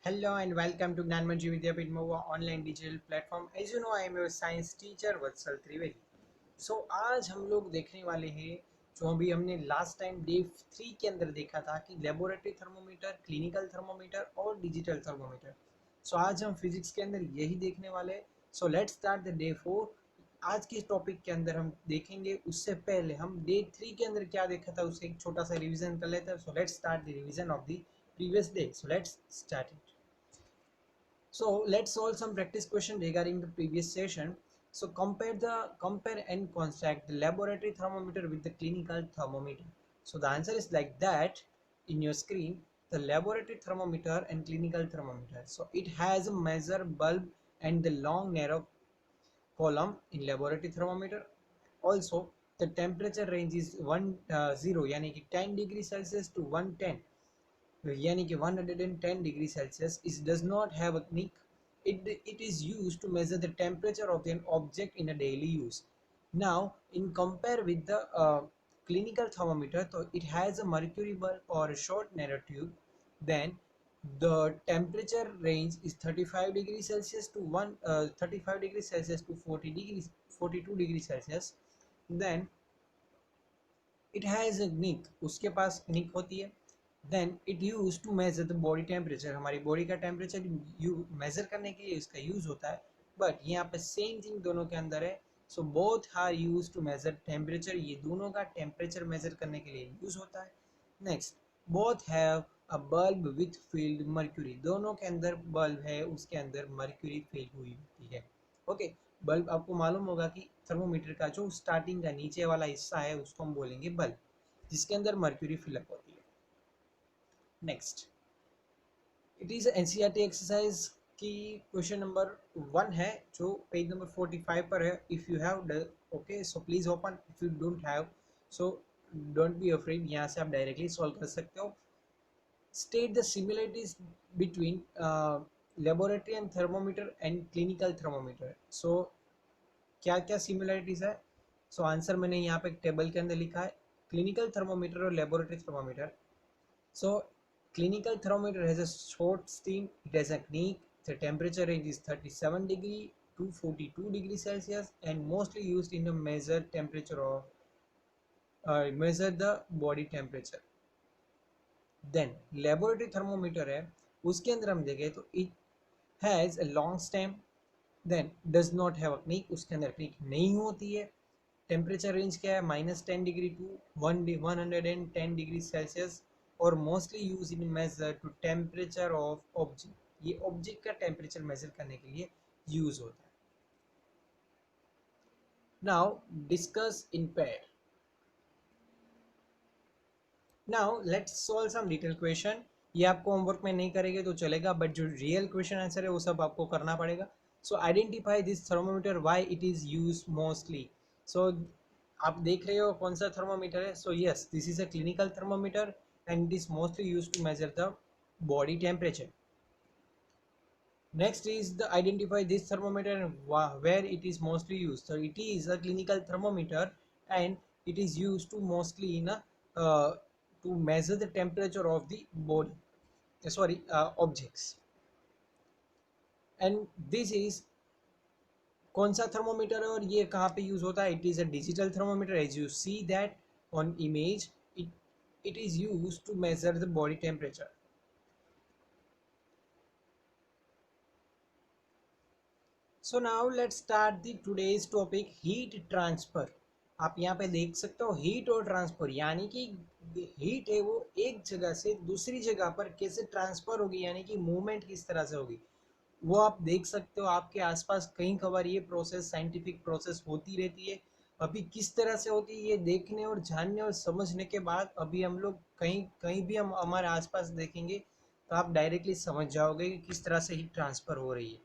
Hello and welcome to Gnanmanji Vidyapeeth Mova online digital platform. As you know, I am your science teacher Vatsal Trivedi. So आज हम लोग देखने वाले हैं जो अभी हमने लास्ट टाइम डे 3 के अंदर देखा था कि लेबोरेटरी थर्मोमीटर, क्लिनिकल थर्मोमीटर और डिजिटल थर्मोमीटर. सो आज हम फिजिक्स के अंदर यही देखने वाले हैं. So let's start the day 4. आज के टॉपिक के अंदर हम देखेंगे. उससे पहले हम डे 3 के अंदर क्या देखा था उसे एक छोटा सा रिवीजन कर लेते हैं. So let's start the revision of the previous day. So let's start it. So let's solve some practice question regarding the previous session. So compare and contrast the laboratory thermometer with the clinical thermometer. So the answer is like that in your screen. The laboratory thermometer and clinical thermometer. So it has a measure bulb and the long narrow column in laboratory thermometer. Also the temperature range is 10 यानी कि 10 degree Celsius to 110 यानी कि 110 degree Celsius. It does not have a nick. It is used to measure the temperature of an object in a daily use. Now, in compare with the clinical thermometer, so it has a mercury bulb or a short narrow tube. Then the temperature range is 35 degrees Celsius to 35 degrees Celsius to 42 degrees Celsius. Then it has a nick. उसके पास nick होती है. Then it used to measure the body temperature. हमारी body का temperature measure करने के लिए इसका use होता है. बट यहाँ पे सेम थिंग दोनों के अंदर है. So both are use to measure temperature. ये दोनों का टेम्परेचर मेजर करने के लिए यूज होता है. Next, both have a bulb with field mercury. दोनों के अंदर बल्ब है, उसके अंदर मर्क्यूरी फिल हुई होती है. ओके, बल्ब आपको मालूम होगा कि थर्मोमीटर का जो स्टार्टिंग का नीचे वाला हिस्सा है उसको हम बोलेंगे बल्ब, जिसके अंदर मर्क्यूरी फिलअप होती है. Next, it is NCERT exercise की क्वेश्चन नंबर 1 है जो पेज नंबर 45 पर है. If you have okay, so please open. If you don't have, so don't be afraid, यहाँ से आप डायरेक्टली सॉल्व कर सकते हो. State the similarities between laboratory and thermometer and clinical thermometer. So क्या क्या सिमिलरिटीज है? सो आंसर मैंने यहाँ पे टेबल के अंदर लिखा है. क्लिनिकल थर्मोमीटर और laboratory thermometer. So clinical thermometer has a short steam, it has a nick, the temperature range is 37 degree to 42 degree Celsius and mostly used in the measure temperature of measure the body temperature. Then laboratory thermometer है, उसके अंदर हम देखें तो it has a long stem, then does not have a nick, उसके अंदर nick नहीं होती है. टेम्परेचर रेंज क्या है? -10 डिग्री टू 110 डिग्री सेल्सियस और mostly use in measure to temperature of object. ये ऑब्जेक्ट का टेम्परेचर मेजर करने के लिए यूज होता है. Now discuss in pair. Now let's solve some detail question. ये आपको होमवर्क में नहीं करेंगे तो चलेगा, बट जो रियल क्वेश्चन आंसर है वो सब आपको करना पड़ेगा. So identify this thermometer, why it is use mostly. So आप देख रहे हो कौन सा थर्मोमीटर है. So yes, this is a clinical thermometer and it is mostly used to measure the body temperature. Next is the identify this thermometer and where it is mostly used. So it is a clinical thermometer and it is used to mostly in a to measure the temperature of the body, objects. And this is कौन सा thermometer है और ये कहाँ पे use होता है? It is a digital thermometer. As you see that on image, it is used to measure the body temperature. So now let's start the today's topic, heat transfer. आप यहाँ पे देख सकते हो हीट और ट्रांसफर, यानी कि हीट है वो एक जगह से दूसरी जगह पर कैसे ट्रांसफर होगी, यानी कि मूवमेंट किस तरह से होगी वो आप देख सकते हो. आपके आसपास कहीं कभार ये प्रोसेस, साइंटिफिक प्रोसेस होती रहती है. अभी किस तरह से होती है ये देखने और जानने और समझने के बाद अभी हम लोग कहीं कहीं भी हम हमारे आसपास देखेंगे तो आप डायरेक्टली समझ जाओगे कि किस तरह से हीट ट्रांसफर हो रही है.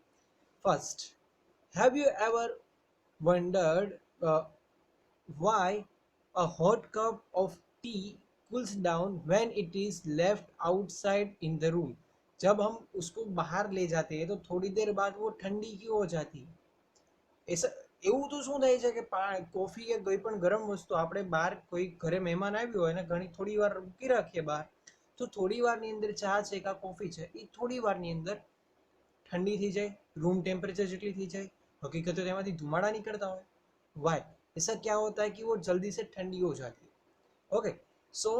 First, have you ever wondered why a hot cup of tea cools down when it is left outside in the room. जब हम उसको बाहर ले जाते हैं तो थोड़ी देर बाद वो ठंडी क्यों हो जाती है? ऐसा એવું તો શું થાય છે કે કોફી કે કોઈ પણ ગરમ વસ્તુ આપણે બહાર કોઈ ઘરે મહેમાન આવ્યું હોય ને ઘણી થોડી વાર મૂકી રાખીએ બહાર, તો થોડી વારની અંદર ચા છે કે કોફી છે એ થોડી વારની અંદર ठंडी थी जाए, रूम टेम्परेचर जितनी थी जाए, हकीकत तो तेमांथी धुमाड़ा निकलता हो। वाई ऐसा क्या होता है कि वो जल्दी से ठंडी हो जाती है। Okay, so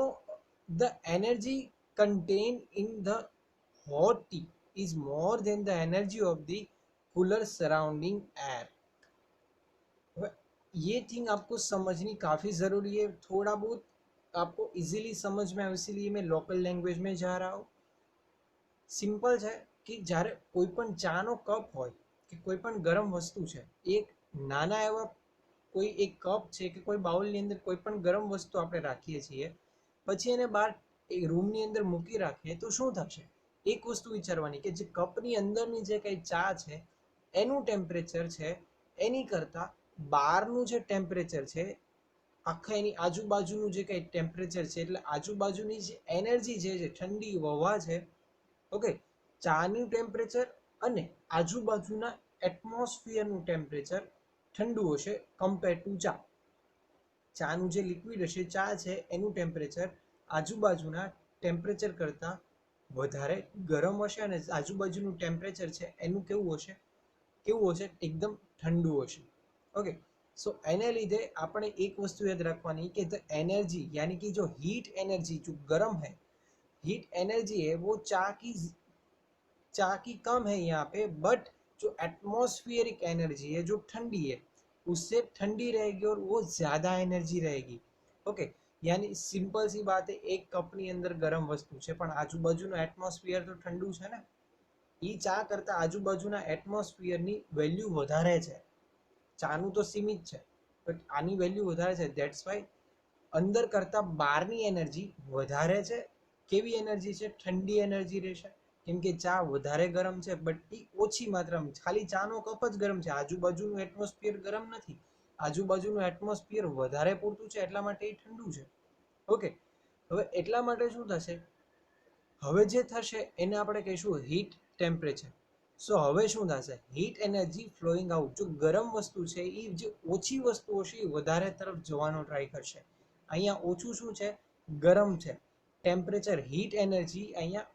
the energy contain in the hot T is more than the energy of the cooler surrounding air. ये थिंग आपको समझनी काफ़ी ज़रूरी है, थोड़ा बहुत आपको इजीली समझ में आए, इसीलिए मैं लोकल लैंग्वेज में जा रहा हूँ। सिंपल है कि જ્યારે કોઈ પણ ચાનો કપ હોય કે કોઈ પણ ગરમ વસ્તુ છે, એક નાના એવા કોઈ એક કપ છે કે કોઈ બાઉલની અંદર કોઈ પણ ગરમ વસ્તુ આપણે રાખીએ છીએ, પછી એને બહાર રૂમની અંદર મૂકી રાખીએ તો શું થશે? એક વસ્તુ વિચારવાની કે જે કપની અંદરની જે કંઈ ચા છે એનું ટેમ્પરેચર છે એની કરતાં બહારનું જે ટેમ્પરેચર છે, આખા એની આજુબાજુનું જે કંઈ ટેમ્પરેચર છે, એટલે આજુબાજુની જે એનર્જી છે, ઠંડી હવા છે, ઓકે, ચાનું ટેમ્પરેચર અને આજુબાજુના એટમોસ્ફિયરનું ટેમ્પરેચર ઠંડુ હશે કમ્પેર ટુ ચા. ચાનું જે લિક્વિડ હશે, ચા છે એનું ટેમ્પરેચર આજુબાજુના ટેમ્પરેચર કરતાં વધારે ગરમ હશે અને આજુબાજુનું ટેમ્પરેચર છે એનું કેવું હશે? એકદમ ઠંડુ હશે. ओके, सो एने લીધે આપણે एक वस्तु याद रखवानी कि द एनर्जी यानी कि जो हीट एनर्जी जो गर्म है, हीट एनर्जी है वो चाह की कम है यहाँ पे, बट जो एटमॉस्फेरिक एनर्जी है जो ठंडी है उससे ठंडी रहेगी और वो ज़्यादा एनर्जी रहेगी. ओके, यानी सिंपल सी बात है, एक कपनी अंदर गरम वस्तु है પણ આજુબાજુનું એટમોસ્ફિયર તો ઠંડુ છે ને, એ ચા કરતાં આજુબાજુના એટમોસ્ફિયરની વેલ્યુ વધારે છે. ચાનું તો સીમિત છે બટ આની વેલ્યુ વધારે છે. ધેટ્સ વાય અંદર કરતાં બહારની એનર્જી વધારે છે. કેવી એનર્જી છે? ઠંડી એનર્જી રહેશે, કેમ કે ચા વધારે ગરમ છે બટ એ ઓછી માત્રામાં, ખાલી ચાનો કપ જ ગરમ છે, આજુબાજુનું એટમોસ્ફિયર ગરમ નથી, આજુબાજુનું એટમોસ્ફિયર વધારે પૂરતું છે એટલા માટે એ ઠંડુ છે. ઓકે, હવે એટલા માટે શું થશે? હવે જે થશે એને આપણે કહીશું હીટ ટેમ્પરેચર. સો હવે શું થશે? Heat energy flowing out. જો ગરમ વસ્તુ છે એ જે ઓછી વસ્તુ હશે એ વધારે તરફ જવાનો ટ્રાય કરશે. અહીંયા ઓછું શું છે? ગરમ છે. ટેમ્પરેચર હીટ એનર્જી અહીંયા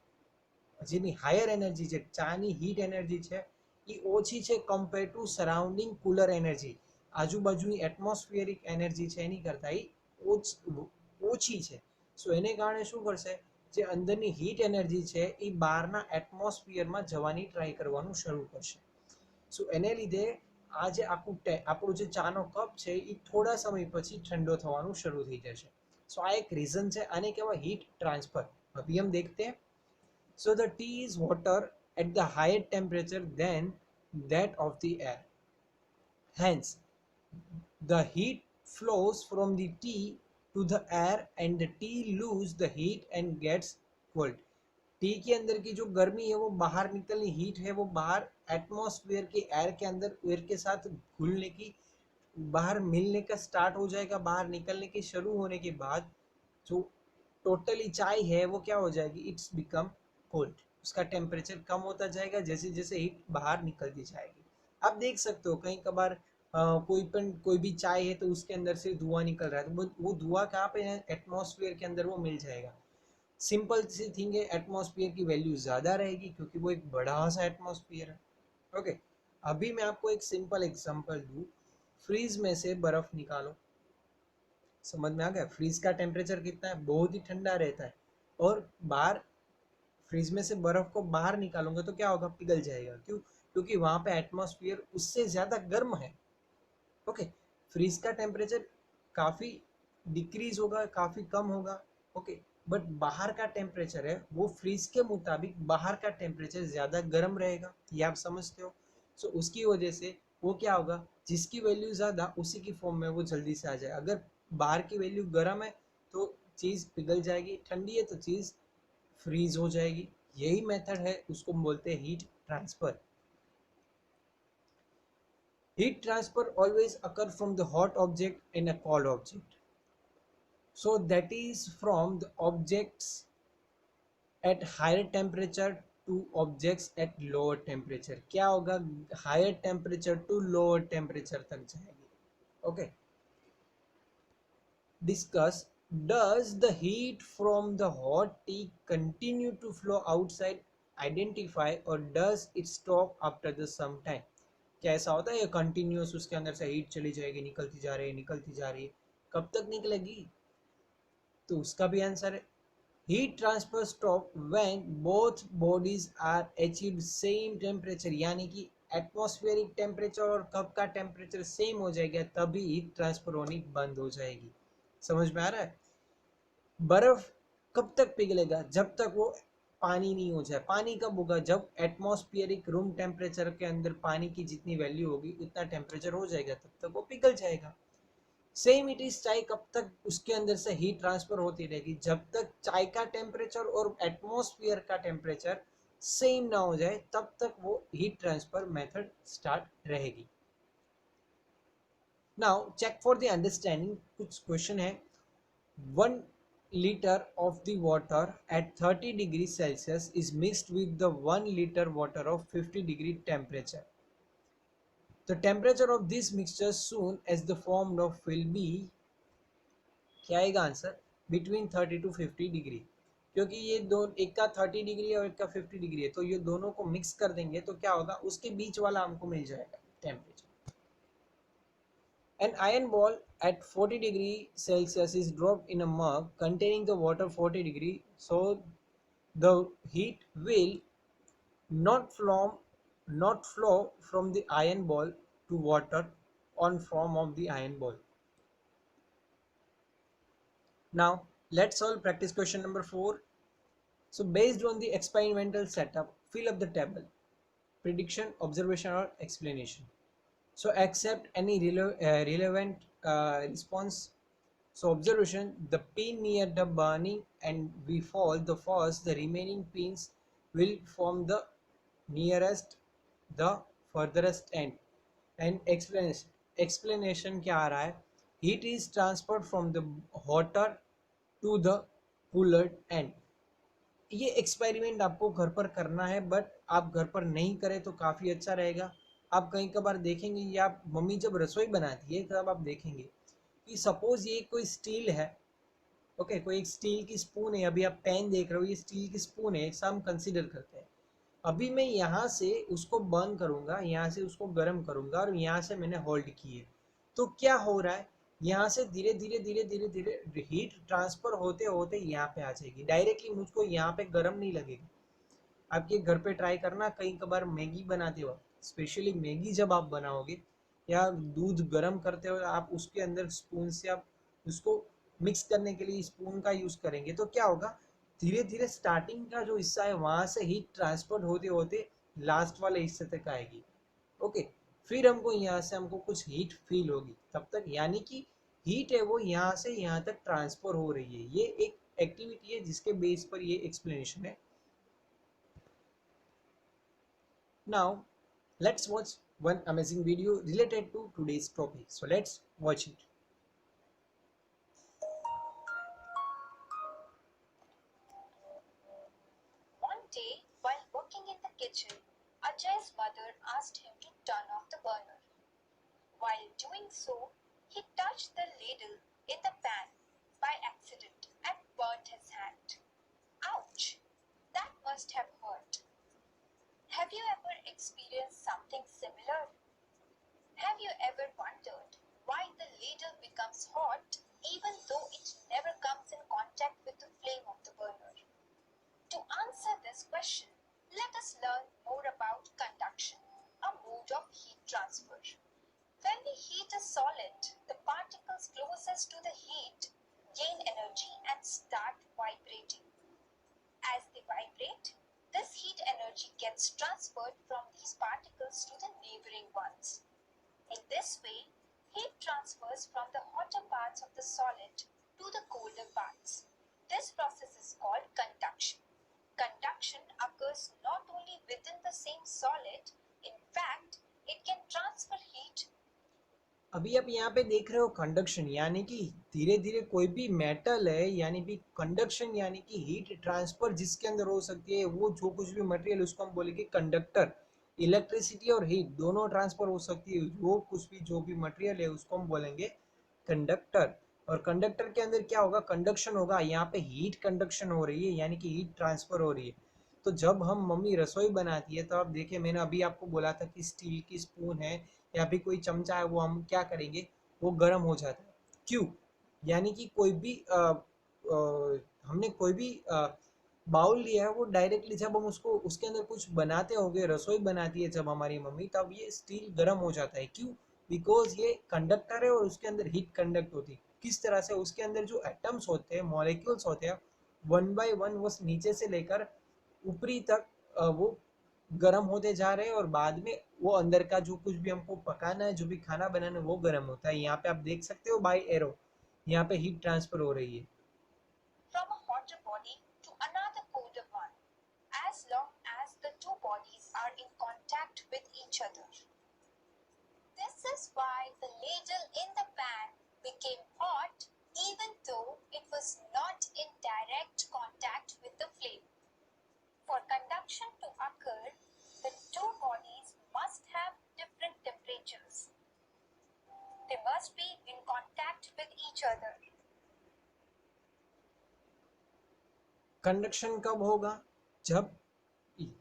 જેની હાયર એનર્જી છે, ચાની હીટ એનર્જી છે એ ઓછી છે compare to surrounding cooler energy. આજુબાજુની એટમોસ્ફિયરિક એનર્જી છે એની કરતાં એ ઓછી છે. સો એને કારણે શું કરશે? જે અંદરની હીટ એનર્જી છે એ બહારના એટમોસ્ફિયરમાં જવાની ટ્રાય કરવાનું શરૂ કરશે. સો એને લીધે આ જે આપણું જે ચાનો કપ છે એ થોડા સમય પછી ઠંડો થવાનું શરૂ થઈ જશે. સો આ એક રીઝન છે, આને કહેવાય હીટ ટ્રાન્સફર. अभी हम देखते हैं. So the tea is water at the higher temperature than that of the air. Hence, the heat flows from the tea to the air and the tea lose the heat and gets cold. T के अंदर की जो गर्मी है वो बाहर निकलनी, heat है वो बाहर एटमॉस्फेयर के एयर के अंदर एयर के साथ घुलने की, बाहर मिलने का स्टार्ट हो जाएगा. बाहर निकलने के शुरू होने के बाद जो टोटली चाय है वो क्या हो जाएगी? It's become cold. उसका टेम्परेचर कम होता जाएगा जैसे जैसे हीट बाहर निकलती जाएगी. आप देख सकते हो कहीं कभार कोई भी चाय है तो उसके अंदर से धुआं निकल रहा है, तो वो धुआं कहाँ पे है? एटमॉस्फेयर के अंदर वो मिल जाएगा. सिंपल सी थिंग है, एटमॉस्फेयर की वैल्यू ज़्यादा रहेगी क्योंकि वो एक बड़ा सा एटमॉस्फेयर है. ओके, अभी मैं आपको एक सिंपल एग्जांपल दूँ. फ्रीज में से बर्फ़ निकालो. समझ में आ गया? फ्रीज का टेम्परेचर कितना है? बहुत ही ठंडा रहता है. और बाहर फ्रीज में से बर्फ़ को बाहर निकालूंगा तो क्या होगा? पिघल जाएगा. क्यों? क्योंकि वहाँ पे एटमॉस्फेयर उससे ज़्यादा गर्म है. ओके, फ्रीज का टेम्परेचर काफ़ी डिक्रीज होगा, काफ़ी कम होगा. ओके, बट बाहर का टेम्परेचर है वो फ्रीज के मुताबिक बाहर का टेम्परेचर ज़्यादा गर्म रहेगा. ये आप समझते हो? सो उसकी वजह से वो क्या होगा? जिसकी वैल्यू ज़्यादा उसी की फॉर्म में वो जल्दी से आ जाए. अगर बाहर की वैल्यू गर्म है तो चीज़ पिघल जाएगी, ठंडी है तो चीज़ फ्रीज हो जाएगी. यही मेथड है, उसको बोलते हैं heat transfer. Heat transfer always occur from the hot object in a cold object. So that is from the objects at higher temperature to objects at lower temperature. क्या होगा? higher temperature to lower temperature तक जाएगी. Okay. Discuss Does the heat from the hot tea continue to flow outside? Identify, or does it stop after the some time? क्या ऐसा होता है ये continuous उसके अंदर से हीट चली जाएगी, निकलती जा रही है, कब तक निकलेगी? तो उसका भी आंसर है heat transfer stop when both bodies are achieve same temperature, यानी कि एटमॉस्फेरिक टेम्परेचर और कप का टेम्परेचर सेम हो जाएगा तभी हीट ट्रांसफर होनी बंद हो जाएगी। समझ में आ रहा है? बर्फ कब तक पिघलेगा? जब तक वो पानी नहीं हो जाए। पानी कब होगा? जब एटमॉस्फेरिक रूम टेम्परेचर के अंदर पानी की जितनी वैल्यू होगी उतना टेम्परेचर हो जाएगा, तब तक वो पिघल जाएगा। सेम इट इज चाय, कब तक उसके अंदर से हीट ट्रांसफर होती रहेगी? जब तक चाय का टेम्परेचर और एटमॉस्फेयर का टेम्परेचर सेम ना हो जाए तब तक वो हीट ट्रांसफर मेथड स्टार्ट रहेगी। Now check for the understanding, कुछ क्वेश्चन है। 1 liter of the water at 30 degrees Celsius is mixed with the 1 liter water of 50 degree temperature. The temperature of this mixture soon as the formed of will be, क्या आएगा answer? Between 30 to 50 degree. क्योंकि ये दो, एक का 30 degree है और एक का 50 डिग्री है, तो ये दोनों को मिक्स कर देंगे तो क्या होगा, उसके बीच वाला हमको मिल जाएगा temperature. An iron ball at 40 degree Celsius is dropped in a mug containing the water 40 degree, so the heat will not flow, not flow from the iron ball to water on form of the iron ball. Now let's solve practice question number 4. So based on the experimental setup, fill up the table. Prediction, observation or explanation. So accept any relevant response. So observation, the pin near the burning and we fall the first, the remaining pins will form the nearest the furthest end. And explanation क्या आ रहा है? Heat is transferred from the hotter to the cooler end. ये experiment आपको घर पर करना है, but आप घर पर नहीं करें तो काफ़ी अच्छा रहेगा। आप कहीं कभार देखेंगे या मम्मी जब रसोई बनाती है तब आप देखेंगे कि सपोज ये कोई स्टील है, ओके, कोई एक स्टील की स्पून है, अभी आप पैन देख रहे हो, ये स्टील की स्पून है, ऐसा हम कंसिडर करते हैं। अभी मैं यहाँ से उसको बर्न करूँगा, यहाँ से उसको गर्म करूँगा और यहाँ से मैंने होल्ड की है, तो क्या हो रहा है, यहाँ से धीरे धीरे धीरे धीरे धीरे हीट ट्रांसफर होते होते यहाँ पे आ जाएगी, डायरेक्टली मुझको यहाँ पे गर्म नहीं लगेगी। आपके घर पे ट्राई करना, कई कबार मैगी बनाते हो, स्पेशली मैगी जब आप बनाओगे या दूध गर्म करते हो, आप उसके अंदर स्पून से आप उसको मिक्स करने के लिए स्पून का यूज़ करेंगे तो क्या होगा, धीरे धीरे स्टार्टिंग का जो हिस्सा है वहां से हीट ट्रांसफर होते होते लास्ट वाले हिस्से तक आएगी। ओके, फिर हमको यहाँ से हमको कुछ हीट फील होगी तब तक, यानी कि हीट है वो यहाँ से यहाँ तक ट्रांसफर हो रही है। ये एक एक्टिविटी है जिसके बेस पर ये एक्सप्लेनेशन है। Now let's watch one amazing video related to today's topic. So let's watch it. One day, while working in the kitchen, Ajay's mother asked him to turn off the burner. While doing so, he touched the ladle in the pan by accident and burnt his hand. Ouch! That must have hurt. Have you ever experienced something similar? Have you ever wondered why the ladle becomes hot even though it never comes in contact with the flame of the burner? To answer this question, let us learn more about conduction, a mode of heat transfer. When we heat a solid, the particles closest to the heat gain energy and start vibrating. As they vibrate, this heat energy gets transferred from these particles to the neighboring ones. In this way, heat transfers from the hotter parts of the solid to the colder parts. This process is called conduction. Conduction occurs not only within the same solid, in fact, it can transfer heat. अभी आप यहाँ पे देख रहे हो conduction, यानी कि धीरे धीरे कोई भी मेटल है, यानी कि कंडक्शन यानी कि हीट ट्रांसफर जिसके अंदर हो सकती है, वो जो कुछ भी मटेरियल उसको हम बोलेंगे कंडक्टर। इलेक्ट्रिसिटी और हीट दोनों ट्रांसफर हो सकती है, वो कुछ भी जो भी मटेरियल है उसको हम बोलेंगे कंडक्टर। और कंडक्टर के अंदर क्या होगा, कंडक्शन होगा, यहाँ पे हीट कंडक्शन हो रही है यानी कि हीट ट्रांसफर हो रही है। तो जब हम मम्मी रसोई बनाती है तो आप देखिए, मैंने अभी आपको बोला था कि स्टील की स्पून है या फिर कोई चमचा है, वो हम क्या करेंगे, वो गर्म हो जाता है। क्यों? यानी कि कोई भी हमने कोई भी बाउल लिया है, वो डायरेक्टली जब हम उसको उसके अंदर कुछ बनाते होंगे, रसोई बनाती है जब हमारी मम्मी, तब ये स्टील गर्म हो जाता है। क्यों? बिकॉज ये कंडक्टर है और उसके अंदर हीट कंडक्ट होती है। किस तरह से? उसके अंदर जो एटम्स होते हैं, मॉलिक्यूल्स होते हैं, वन बाय वन वो नीचे से लेकर ऊपरी तक वो गर्म होते जा रहे हैं, और बाद में वो अंदर का जो कुछ भी हमको पकाना है, जो भी खाना बनाना है, वो गर्म होता है। यहाँ पे आप देख सकते हो बाय एरो, यहाँ पे हीट ट्रांसफर हो रही है। from a hotter body to another colder one, as long as the two bodies are in contact with each other. This is why the ladle in the pan became hot even though it was not in direct contact with the flame. For conduction to occur, the two bodies must have different temperatures. They must be in contact with each other. Conduction कब होगा? जब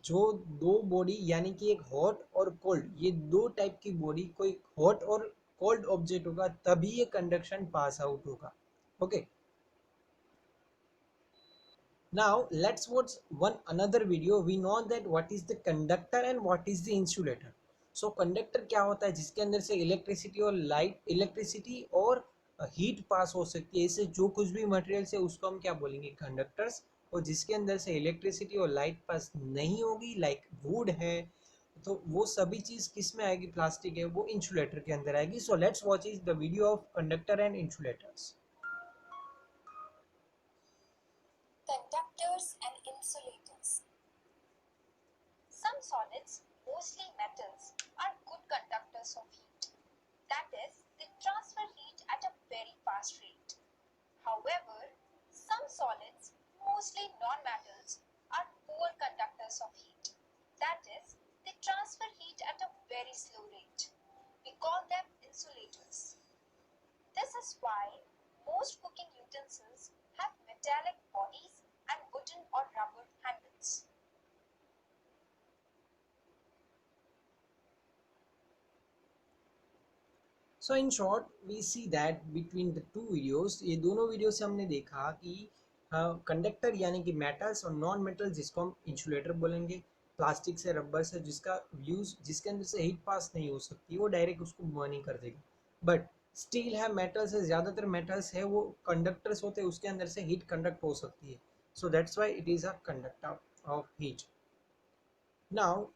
जो दो body यानी कि एक hot और cold, ये दो टाइप की बॉडी, कोई हॉट और कोल्ड ऑब्जेक्ट होगा, तभी ये कंडक्शन पास आउट होगा। Okay, now let's watch one another video. We know that what is the conductor and what is the insulator. So conductor क्या होता है? जिसके अंदर से इलेक्ट्रिसिटी और लाइट, इलेक्ट्रिसिटी और हीट पास हो सकती है। इससे जो कुछ भी मटेरियल है उसको हम क्या बोलेंगे? कंडक्टर्स। और जिसके अंदर से इलेक्ट्रिसिटी और लाइट पास नहीं होगी, लाइक वुड है, तो वो सभी चीज किस में आएगी? प्लास्टिक है, वो इंसुलेटर के अंदर आएगी। So let's watch is the video of conductor and insulators. Conductors and insulators. Some solids, mostly metals, are good conductors of heat. That is, they transfer heat at a very fast rate. However, some solids, mostly non-metals, are poor conductors of heat. That is, they transfer heat at a very slow rate. We call them insulators. This is why most cooking utensils have metallic bodies and wooden or rubber handles. So in short we see that between the two videos, ये दोनों video से हमने देखा कि conductor यानी कि metals और non metal, जिसको हम इंसुलेटर बोलेंगे, प्लास्टिक से, रबर से, जिसका यूज, जिसके अंदर से हीट पास नहीं हो सकती, वो डायरेक्ट उसको बर्निंग कर देगा। बट स्टील है, मेटल्स है, ज़्यादातर मेटल्स है वो कंडक्टर्स होते हैं, उसके अंदर से हीट कंडक्ट हो सकती है। So that's why it is a conductor of heat. Now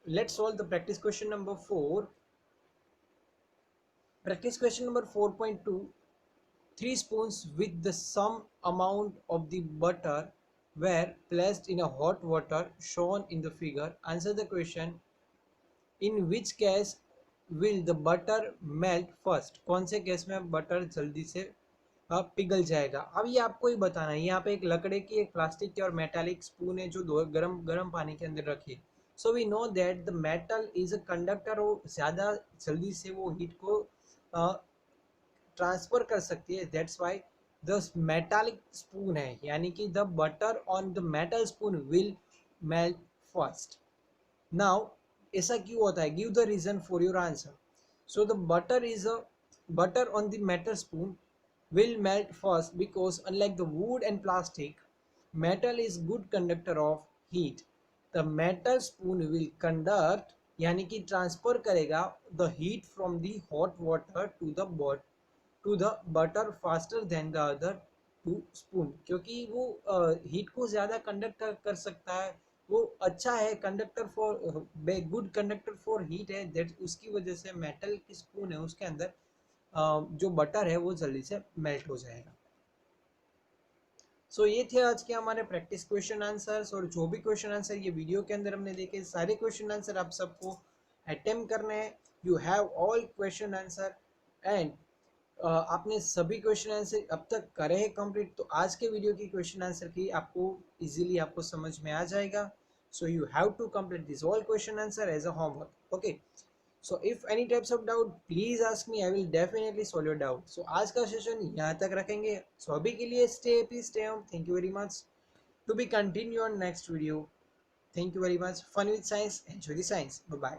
let's solve the practice question number 4. Practice question number 4.2. 3 spoons with the sum amount of the butter were placed in a hot water shown in the figure. Answer the question. In which case will the butter melt first? कौन से case में butter जल्दी से पिघल जाएगा? अब ये आपको ही बताना है। यहाँ पे एक लकड़े की, एक प्लास्टिक की और मेटालिक स्पून है जो दो गरम गरम पानी के अंदर रखी है। So we know that the metal is a conductor, वो ज़्यादा जल्दी से वो हीट को ट्रांसफर कर सकती है। That's why the metallic spoon है, यानी कि the butter on the metal spoon will melt first. Now ऐसा क्यों होता है? Give the reason for your answer. So the butter is a butter on the metal spoon will melt first because unlike the wood and plastic, metal is good conductor of heat. The metal spoon will conduct यानी कि transfer करेगा the heat from the hot water to the butter faster than the other two spoon, क्योंकि वो heat को ज़्यादा conduct कर सकता है, वो अच्छा है conductor for, good conductor for heat है। दैट उसकी वजह से मेटल की स्पून है उसके अंदर जो बटर है वो जल्दी से मेल्ट हो जाएगा। सो ये थे आज के हमारे प्रैक्टिस क्वेश्चन आंसर्स, और जो भी क्वेश्चन आंसर ये वीडियो के अंदर हमने देखे, सारे क्वेश्चन आंसर आप सबको अटेम्प्ट करने हैं। You have all question answer and आपने सभी क्वेश्चन आंसर अब तक करे हैं कंप्लीट, तो आज के वीडियो की क्वेश्चन आंसर की आपको इजीली आपको समझ में आ जाएगा। So you have to complete this all question answer as a homework. Okay, so if any types of doubt please ask me, I will definitely solve your doubt. So आज का session यहाँ तक रखेंगे। सो अभी के लिए stay happy, stay home, thank you very much, to be continue on next video. Thank you very much. Fun with science. Enjoy the science. Bye bye.